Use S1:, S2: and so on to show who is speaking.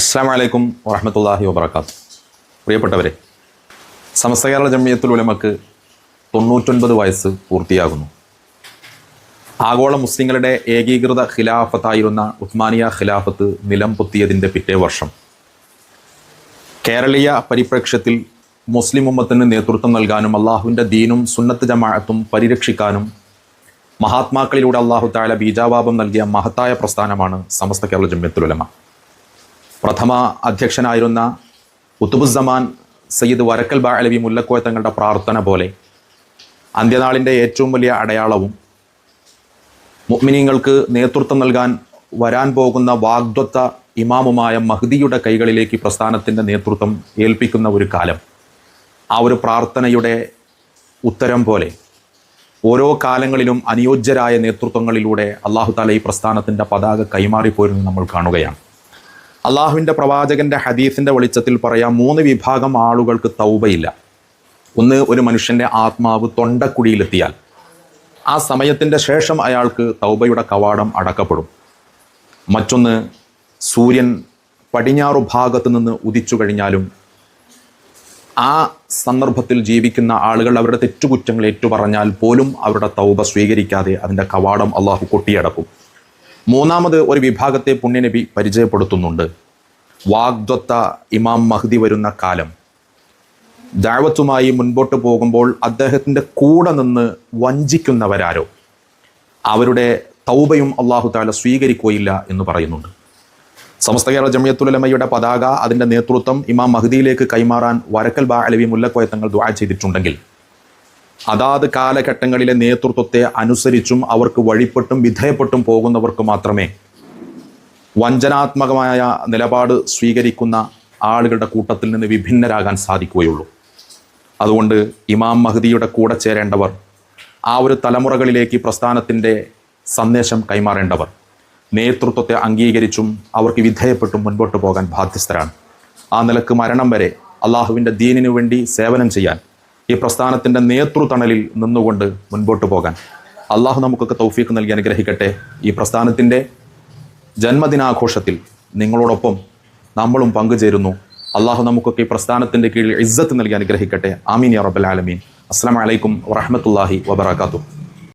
S1: അസ്സലാമു അലൈക്കും വറഹ്മത്തുള്ളാഹി വബറകാതുഹു. പ്രിയപ്പെട്ടവരെ, സമസ്ത കേരള ജംഇയ്യത്തുൽ ഉലമക്ക് 99 വയസ്സ് പൂർത്തിയാകുന്നു. ആഗോള മുസ്ലിങ്ങളുടെ ഏകീകൃത ഖിലാഫത്തായിരുന്ന ഉസ്മാനിയ ഖിലാഫത്ത് നിലം പൊത്തിയതിൻ്റെ പിറ്റേ വർഷം കേരളീയ പരിപ്രേക്ഷ്യത്തിൽ മുസ്ലിം ഉമ്മത്തിന് നേതൃത്വം നൽകാനും അള്ളാഹുവിൻ്റെ ദീനും സുന്നത്ത് ജമാഅത്തും പരിരക്ഷിക്കാനും മഹാത്മാക്കളിലൂടെ അള്ളാഹു തആല ബീജാവാപം നൽകിയ മഹത്തായ പ്രസ്ഥാനമാണ് സമസ്ത കേരള ജംഇയ്യത്തുൽ ഉലമ. പ്രഥമ അധ്യക്ഷനായിരുന്ന ഖുതുബുസ്സമാൻ സയ്യിദ് വരക്കൽ ബഅലവി മുല്ലക്കോയ തങ്ങളുടെ പ്രാർത്ഥന പോലെ അന്ത്യനാളിൻ്റെ ഏറ്റവും വലിയ അടയാളവും മുഅ്മിനീങ്ങൾക്ക് നേതൃത്വം നൽകാൻ വരാൻ പോകുന്ന വാഗ്ദത്ത ഇമാമുമായ മഹ്ദിയുടെ കൈകളിലേക്ക് പ്രസ്ഥാനത്തിൻ്റെ നേതൃത്വം ഏൽപ്പിക്കുന്ന ഒരു കാലം, ആ ഒരു പ്രാർത്ഥനയുടെ ഉത്തരം പോലെ ഓരോ കാലങ്ങളിലും അനുയോജ്യരായ നേതൃത്വങ്ങളിലൂടെ അല്ലാഹു തആല ഈ പ്രസ്ഥാനത്തിൻ്റെ പതാക കൈമാറിപ്പോരുന്നത് നമ്മൾ കാണുകയാണ്. അള്ളാഹുവിൻ്റെ പ്രവാചകൻ്റെ ഹദീസിൻ്റെ വെളിച്ചത്തിൽ പറയാം, 3 വിഭാഗം ആളുകൾക്ക് തൗബയില്ല. ഒന്ന്, ഒരു മനുഷ്യൻ്റെ ആത്മാവ് തൊണ്ടക്കുഴിയിലെത്തിയാൽ ആ സമയത്തിൻ്റെ ശേഷം അയാൾക്ക് തൗബയുടെ കവാടം അടക്കപ്പെടും. മറ്റൊന്ന്, സൂര്യൻ പടിഞ്ഞാറു ഭാഗത്ത് നിന്ന് ഉദിച്ചു കഴിഞ്ഞാലും ആ സന്ദർഭത്തിൽ ജീവിക്കുന്ന ആളുകൾ അവരുടെ തെറ്റുകുറ്റങ്ങൾ ഏറ്റുപറഞ്ഞാൽ പോലും അവരുടെ തൗബ സ്വീകരിക്കാതെ അതിൻ്റെ കവാടം അള്ളാഹു കൊട്ടിയടക്കും. മൂന്നാമത് ഒരു വിഭാഗത്തെ പുണ്യനബി പരിചയപ്പെടുത്തുന്നുണ്ട്. വാഗ്ദത്ത ഇമാം മഹ്ദി വരുന്ന കാലം, ദഅവത്തുമായി മുൻപോട്ട് പോകുമ്പോൾ അദ്ദേഹത്തിൻ്റെ കൂടെ നിന്ന് വഞ്ചിക്കുന്നവരാരോ അവരുടെ തൗബയും അല്ലാഹു തആല സ്വീകരിക്കുകയില്ല എന്ന് പറയുന്നുണ്ട്. സമസ്ത കേരള ജംഇയ്യത്തുൽ ഉലമയുടെ പതാക, അതിൻ്റെ നേതൃത്വം ഇമാം മഹ്ദിയിലേക്ക് കൈമാറാൻ വരക്കൽ ബഅലവി മുല്ലക്കോയ തങ്ങൾ ദുആ ചെയ്തിട്ടുണ്ടെങ്കിൽ അതാത് കാലഘട്ടങ്ങളിലെ നേതൃത്വത്തെ അനുസരിച്ചും അവർക്ക് വഴിപ്പെട്ടും വിധേയപ്പെട്ടും പോകുന്നവർക്ക് മാത്രമേ വഞ്ചനാത്മകമായ നിലപാട് സ്വീകരിക്കുന്ന ആളുകളുടെ കൂട്ടത്തിൽ നിന്ന് വിഭിന്നരാകാൻ സാധിക്കുകയുള്ളൂ. അതുകൊണ്ട് ഇമാം മഹ്ദിയുടെ കൂടെ ചേരേണ്ടവർ, ആ ഒരു തലമുറകളിലേക്ക് പ്രസ്ഥാനത്തിൻ്റെ സന്ദേശം കൈമാറേണ്ടവർ നേതൃത്വത്തെ അംഗീകരിച്ചും അവർക്ക് വിധേയപ്പെട്ടും മുൻപോട്ട് പോകാൻ ബാധ്യസ്ഥരാണ്. ആ നിലക്ക് മരണം വരെ അള്ളാഹുവിൻ്റെ ദീനിനു വേണ്ടി സേവനം ചെയ്യാൻ, ഈ പ്രസ്ഥാനത്തിൻ്റെ നേതൃതണലിൽ നിന്നുകൊണ്ട് മുൻപോട്ട് പോകാൻ അള്ളാഹു നമുക്കൊക്കെ തൗഫീഖ് നൽകി അനുഗ്രഹിക്കട്ടെ. ഈ പ്രസ്ഥാനത്തിൻ്റെ ജന്മദിനാഘോഷത്തിൽ നിങ്ങളോടൊപ്പം നമ്മളും പങ്കുചേരുന്നു. അള്ളാഹു നമുക്കൊക്കെ ഈ പ്രസ്ഥാനത്തിൻ്റെ കീഴിൽ ഇസ്സത്ത് നൽകി അനുഗ്രഹിക്കട്ടെ. ആമീൻ യാ റബ്ബൽ ആലമീൻ. അസ്സലാമു അലൈക്കും വറഹ്മത്തുള്ളാഹി വബറകാതുഹു.